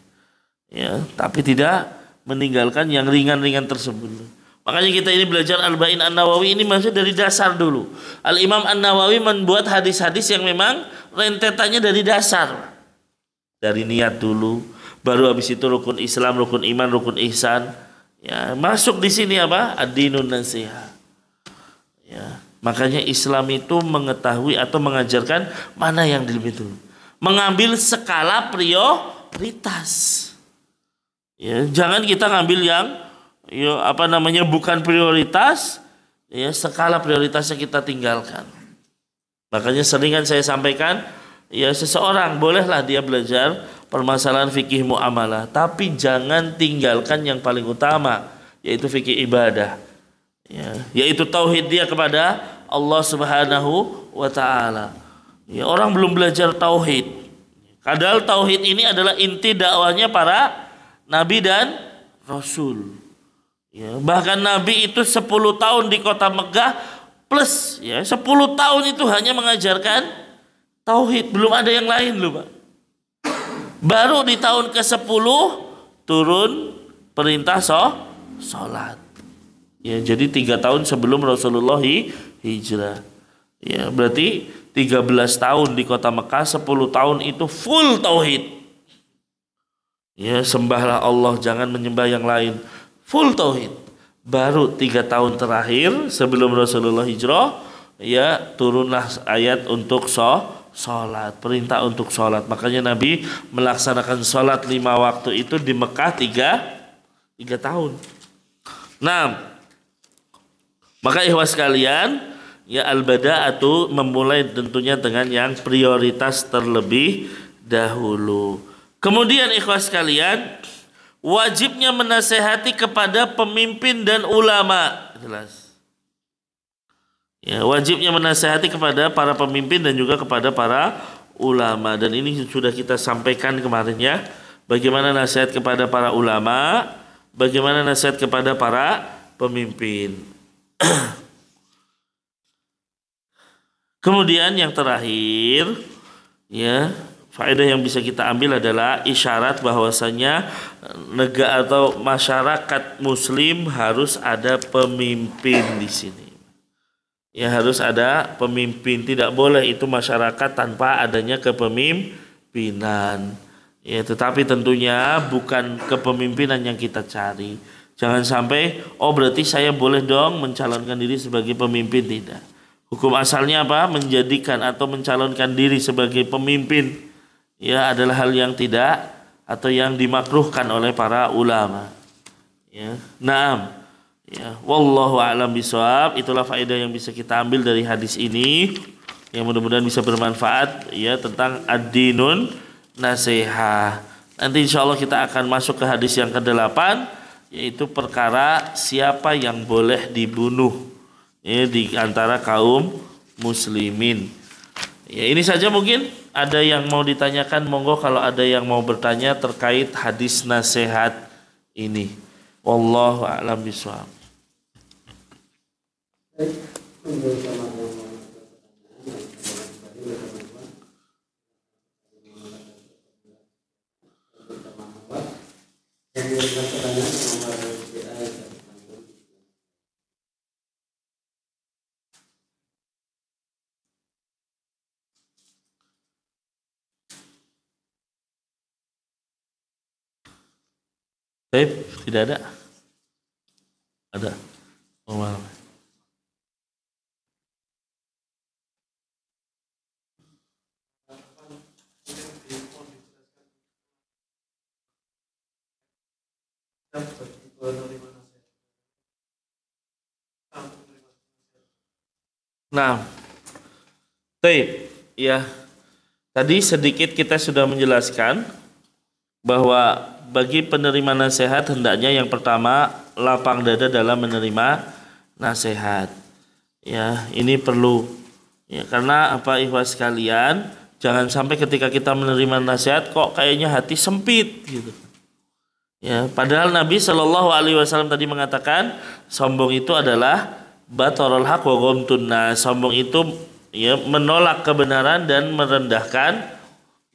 Ya, tapi tidak meninggalkan yang ringan-ringan tersebut. Makanya kita ini belajar Arba'in An-Nawawi ini masih dari dasar dulu. Al-Imam An-Nawawi membuat hadis-hadis yang memang rentetannya dari dasar. Dari niat dulu, baru habis itu rukun Islam, rukun iman, rukun ihsan. Ya, masuk di sini apa? Ad-dinun nasiha. Ya, makanya Islam itu mengetahui atau mengajarkan mana yang lebih dulu. Mengambil skala prioritas. Ya, jangan kita ngambil yang bukan prioritas, ya, skala prioritasnya kita tinggalkan. Makanya sering kan saya sampaikan, ya, seseorang bolehlah dia belajar permasalahan fikih muamalah, tapi jangan tinggalkan yang paling utama, yaitu fikih ibadah. Ya, yaitu tauhid dia kepada Allah Subhanahu wa taala. Ya, orang belum belajar tauhid. Padahal tauhid ini adalah inti dakwahnya para nabi dan Rasul. Ya, bahkan Nabi itu 10 tahun di kota Mekah plus ya 10 tahun itu hanya mengajarkan tauhid, belum ada yang lain loh Pak. Baru di tahun ke-10 turun perintah sholat. Ya, jadi 3 tahun sebelum Rasulullah hijrah. Ya, berarti 13 tahun di kota Mekah, 10 tahun itu full tauhid. Ya, sembahlah Allah, jangan menyembah yang lain. Full tauhid. Baru 3 tahun terakhir sebelum Rasulullah hijrah, ya turunlah ayat untuk sholat, perintah untuk sholat. Makanya Nabi melaksanakan sholat 5 waktu itu di Mekah 3 tahun. Nah, maka ikhwas sekalian, ya al-bada'atu memulai tentunya dengan yang prioritas terlebih dahulu. Kemudian ikhwas sekalian, wajibnya menasehati kepada pemimpin dan ulama. Jelas. Ya, wajibnya menasehati kepada para pemimpin dan juga kepada para ulama. Dan ini sudah kita sampaikan kemarin ya. Bagaimana nasihat kepada para ulama, bagaimana nasihat kepada para pemimpin. Kemudian yang terakhir, ya, faedah yang bisa kita ambil adalah isyarat bahwasanya negara atau masyarakat muslim harus ada pemimpin di sini. Ya, harus ada pemimpin, tidak boleh itu masyarakat tanpa adanya kepemimpinan. Ya, tetapi tentunya bukan kepemimpinan yang kita cari. Jangan sampai berarti saya boleh dong mencalonkan diri sebagai pemimpin, tidak. Hukum asalnya apa? Menjadikan atau mencalonkan diri sebagai pemimpin ya adalah hal yang tidak atau yang dimakruhkan oleh para ulama. Ya. Naam. Ya, wallahu a'lam bishawab. Itulah faedah yang bisa kita ambil dari hadis ini yang mudah-mudahan bisa bermanfaat ya tentang ad-dinun nasihah. Nanti insyaallah kita akan masuk ke hadis yang ke-8, yaitu perkara siapa yang boleh dibunuh ya di antara kaum muslimin. Ya, ini saja mungkin ada yang mau ditanyakan, monggo kalau ada yang mau bertanya terkait hadis nasihat ini. Wallahu a'lam bishawab. Tidak ada? Ada. Oh, malam. Nah, baik, ya. Tadi sedikit kita sudah menjelaskan bahwa bagi penerima nasihat hendaknya yang pertama lapang dada dalam menerima nasihat. Ya, ini perlu. Ya, karena apa ikhwas sekalian, jangan sampai ketika kita menerima nasihat kok kayaknya hati sempit gitu. Ya, padahal Nabi Shallallahu Alaihi Wasallam tadi mengatakan sombong itu adalah batarul haq wa ghamtun nas. Sombong itu ya menolak kebenaran dan merendahkan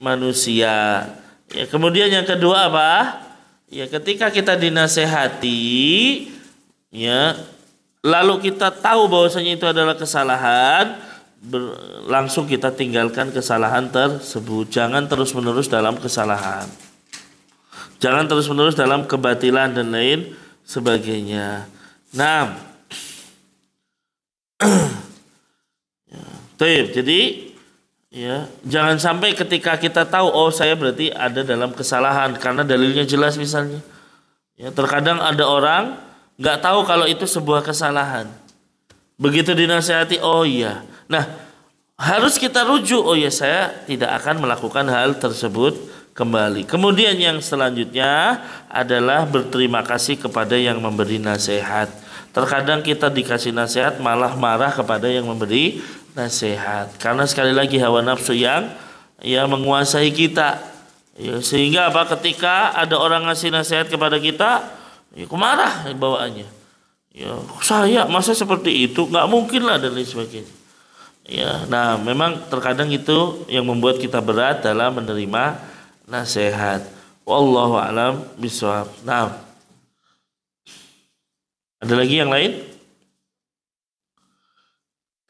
manusia. Ya, kemudian yang kedua apa? Ya, ketika kita dinasehati, ya, lalu kita tahu bahwasanya itu adalah kesalahan, langsung kita tinggalkan kesalahan tersebut. Jangan terus-menerus dalam kesalahan. Jangan terus-menerus dalam kebatilan dan lain sebagainya. Nah, jadi ya, jangan sampai ketika kita tahu saya berarti ada dalam kesalahan karena dalilnya jelas misalnya. Ya, terkadang ada orang nggak tahu kalau itu sebuah kesalahan. Begitu dinasihati, iya. Nah, harus kita rujuk, saya tidak akan melakukan hal tersebut kembali. Kemudian yang selanjutnya adalah berterima kasih kepada yang memberi nasihat. Terkadang kita dikasih nasihat malah marah kepada yang memberi nasihat, karena sekali lagi hawa nafsu yang menguasai kita. Ya, sehingga apa? Ketika ada orang ngasih nasihat kepada kita, Ya, marah bawaannya. Ya, saya masa seperti itu, nggak mungkin lah dan lain sebagainya. Ya, nah memang terkadang itu yang membuat kita berat dalam menerima nasihat. Wallahu a'lam bishawab. Nah, ada lagi yang lain?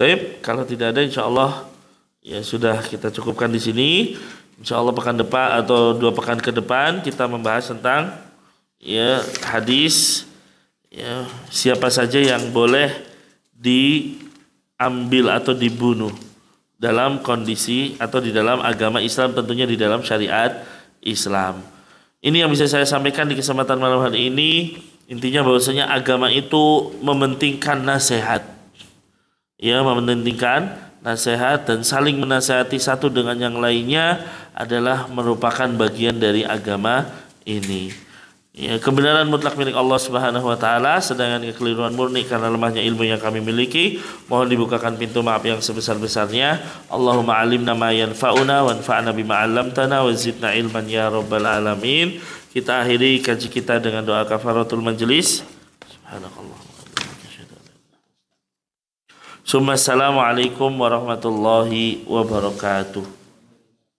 Baik, kalau tidak ada insya Allah ya sudah kita cukupkan di sini. Insya Allah pekan depan atau 2 pekan ke depan kita membahas tentang ya hadis ya siapa saja yang boleh diambil atau dibunuh dalam kondisi atau di dalam agama Islam, tentunya di dalam syariat Islam. Ini yang bisa saya sampaikan di kesempatan malam hari ini. Intinya bahwasanya agama itu mementingkan nasihat. Ya, mementingkan nasihat dan saling menasihati satu dengan yang lainnya adalah merupakan bagian dari agama ini. Ya, kebenaran mutlak milik Allah Subhanahu wa taala, sedangkan kekeliruan murni karena lemahnya ilmu yang kami miliki. Mohon dibukakan pintu maaf yang sebesar-besarnya. Allahumma alimna ma yanfa'una wanfa'na bima 'allamtana wa zidna ilman ya rabbal alamin. Kita akhiri kaji kita dengan doa kafaratul majelis. Subhanakallah. Assalamualaikum warahmatullahi wabarakatuh.